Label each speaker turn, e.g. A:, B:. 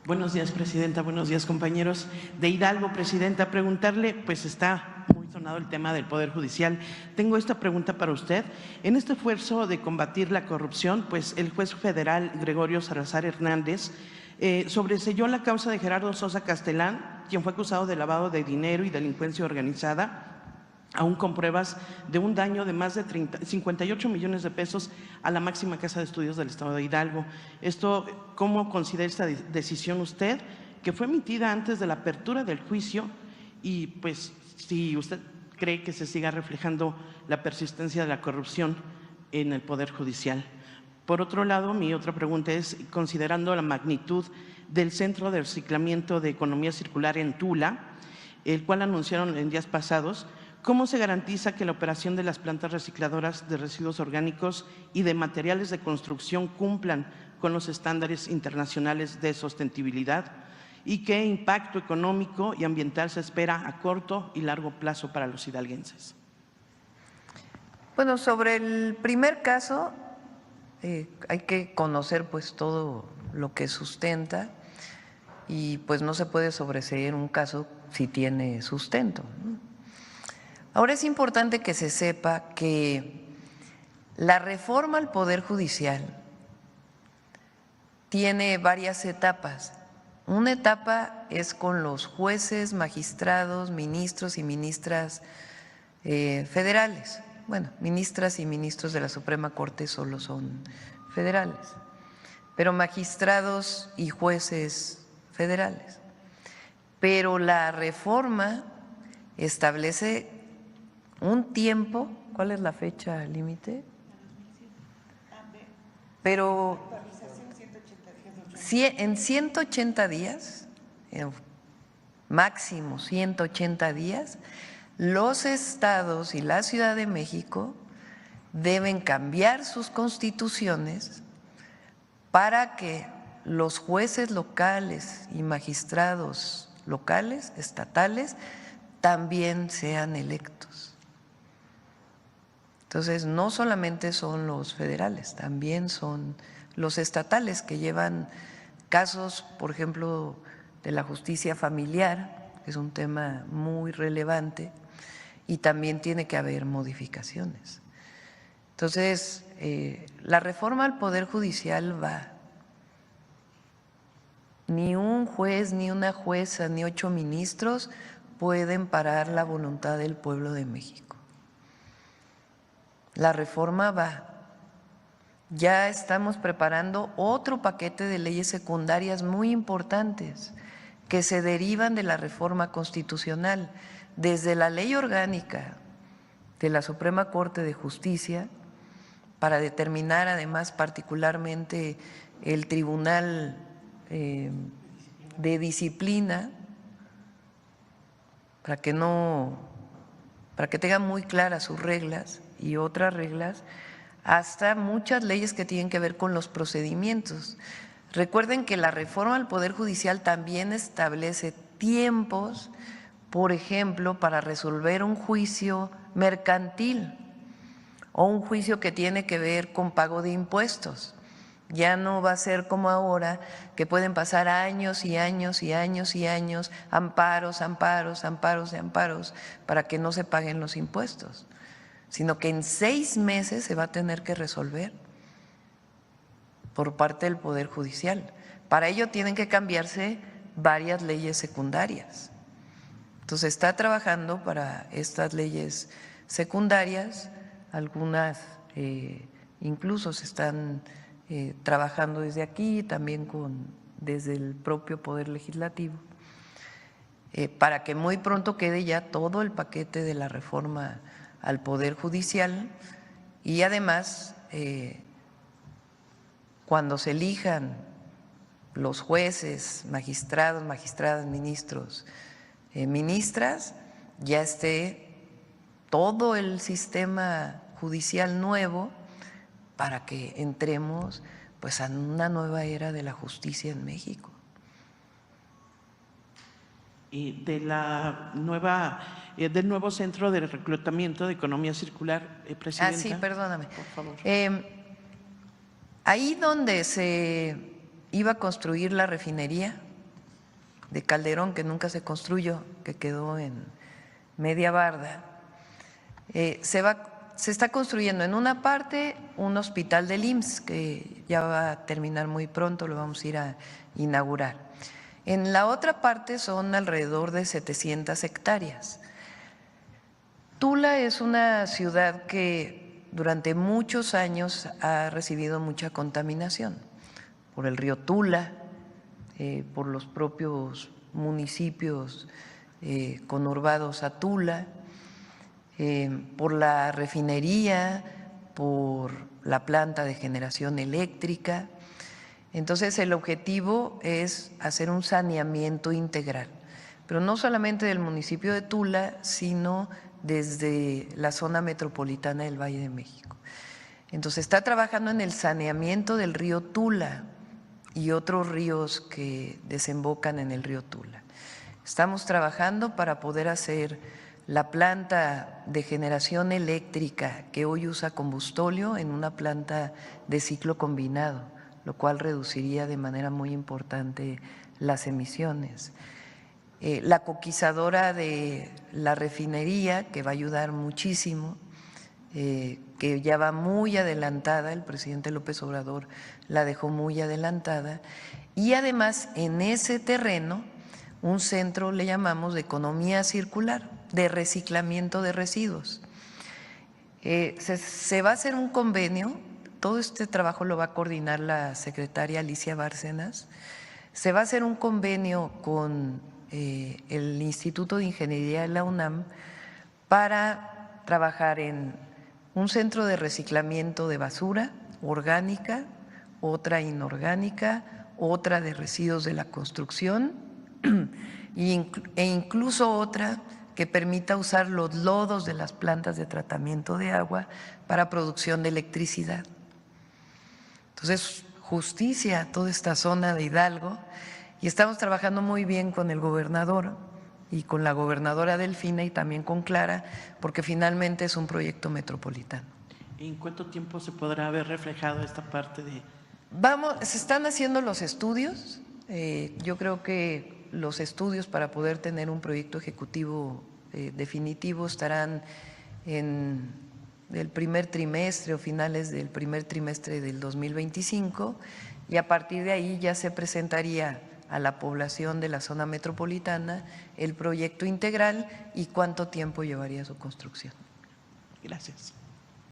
A: Buenos días, Presidenta. Buenos días, compañeros. De Hidalgo, Presidenta, preguntarle, pues está muy sonado el tema del Poder Judicial. Tengo esta pregunta para usted. En este esfuerzo de combatir la corrupción, pues el juez federal Gregorio Salazar Hernández sobreseyó la causa de Gerardo Sosa Castellán, quien fue acusado de lavado de dinero y delincuencia organizada, aún con pruebas de un daño de más de 58 millones de pesos a la máxima casa de estudios del estado de Hidalgo. ¿Cómo considera esta decisión usted, que fue emitida antes de la apertura del juicio? Y pues, si usted cree que se siga reflejando la persistencia de la corrupción en el Poder Judicial. Por otro lado, mi otra pregunta es, considerando la magnitud del Centro de Reciclamiento de Economía Circular en Tula, el cual anunciaron en días pasados, ¿cómo se garantiza que la operación de las plantas recicladoras de residuos orgánicos y de materiales de construcción cumplan con los estándares internacionales de sostenibilidad? ¿Y qué impacto económico y ambiental se espera a corto y largo plazo para los hidalguenses?
B: Bueno, sobre el primer caso, hay que conocer pues todo lo que sustenta y pues no se puede sobreseer un caso si tiene sustento, ¿no? Ahora es importante que se sepa que la reforma al Poder Judicial tiene varias etapas. Una etapa es con los jueces, magistrados, ministros y ministras federales. Bueno, ministras y ministros de la Suprema Corte solo son federales, pero magistrados y jueces federales. Pero la reforma establece un tiempo. ¿Cuál es la fecha límite? Pero en 180 días, máximo 180 días, los estados y la Ciudad de México deben cambiar sus constituciones para que los jueces locales y magistrados locales, estatales, también sean electos. Entonces, no solamente son los federales, también son los estatales que llevan casos, por ejemplo, de la justicia familiar, que es un tema muy relevante, y también tiene que haber modificaciones. Entonces, la reforma al Poder Judicial va. Ni un juez, ni una jueza, ni 8 ministros pueden parar la voluntad del pueblo de México. La reforma va. Ya estamos preparando otro paquete de leyes secundarias muy importantes que se derivan de la reforma constitucional, desde la ley orgánica de la Suprema Corte de Justicia, para determinar además particularmente el Tribunal de Disciplina, para que tengan muy claras sus reglas y otras reglas, hasta muchas leyes que tienen que ver con los procedimientos. Recuerden que la reforma al Poder Judicial también establece tiempos, por ejemplo, para resolver un juicio mercantil o un juicio que tiene que ver con pago de impuestos. Ya no va a ser como ahora, que pueden pasar años y años y años y años, amparos, amparos, amparos y amparos, para que no se paguen los impuestos, sino que en 6 meses se va a tener que resolver por parte del Poder Judicial. Para ello tienen que cambiarse varias leyes secundarias. Entonces está trabajando para estas leyes secundarias, algunas incluso se están trabajando desde aquí, también desde el propio Poder Legislativo, para que muy pronto quede ya todo el paquete de la reforma al Poder Judicial y además cuando se elijan los jueces, magistrados, magistradas, ministros, ministras, ya esté todo el sistema judicial nuevo para que entremos pues a una nueva era de la justicia en México.
A: Y del nuevo Centro de Reclutamiento de Economía Circular, Presidenta.
B: Sí, perdóname.
A: Por favor.
B: Ahí donde se iba a construir la refinería, de Calderón, que nunca se construyó, que quedó en media barda, se está construyendo en una parte un hospital del IMSS, que ya va a terminar muy pronto, lo vamos a ir a inaugurar. En la otra parte son alrededor de 700 hectáreas. Tula es una ciudad que durante muchos años ha recibido mucha contaminación por el río Tula, por los propios municipios conurbados a Tula, por la refinería, por la planta de generación eléctrica. Entonces, el objetivo es hacer un saneamiento integral, pero no solamente del municipio de Tula, sino desde la zona metropolitana del Valle de México. Entonces, está trabajando en el saneamiento del río Tula y otros ríos que desembocan en el río Tula. Estamos trabajando para poder hacer la planta de generación eléctrica que hoy usa combustóleo en una planta de ciclo combinado, lo cual reduciría de manera muy importante las emisiones. La coquizadora de la refinería, que va a ayudar muchísimo, que ya va muy adelantada, el presidente López Obrador la dejó muy adelantada, y además en ese terreno un centro, le llamamos, de economía circular, de reciclamiento de residuos. Se va a hacer un convenio, todo este trabajo lo va a coordinar la secretaria Alicia Bárcenas, se va a hacer un convenio con el Instituto de Ingeniería de la UNAM para trabajar en un centro de reciclamiento de basura orgánica, otra inorgánica, otra de residuos de la construcción e incluso otra que permita usar los lodos de las plantas de tratamiento de agua para producción de electricidad. Entonces, justicia a toda esta zona de Hidalgo, y estamos trabajando muy bien con el gobernador y con la gobernadora Delfina y también con Clara, porque finalmente es un proyecto metropolitano.
A: ¿En cuánto tiempo se podrá ver reflejado esta parte de...?
B: Se están haciendo los estudios. Yo creo que los estudios para poder tener un proyecto ejecutivo definitivo estarán en el primer trimestre o finales del primer trimestre del 2025, y a partir de ahí ya se presentaría a la población de la zona metropolitana el proyecto integral y cuánto tiempo llevaría su construcción.
A: Gracias.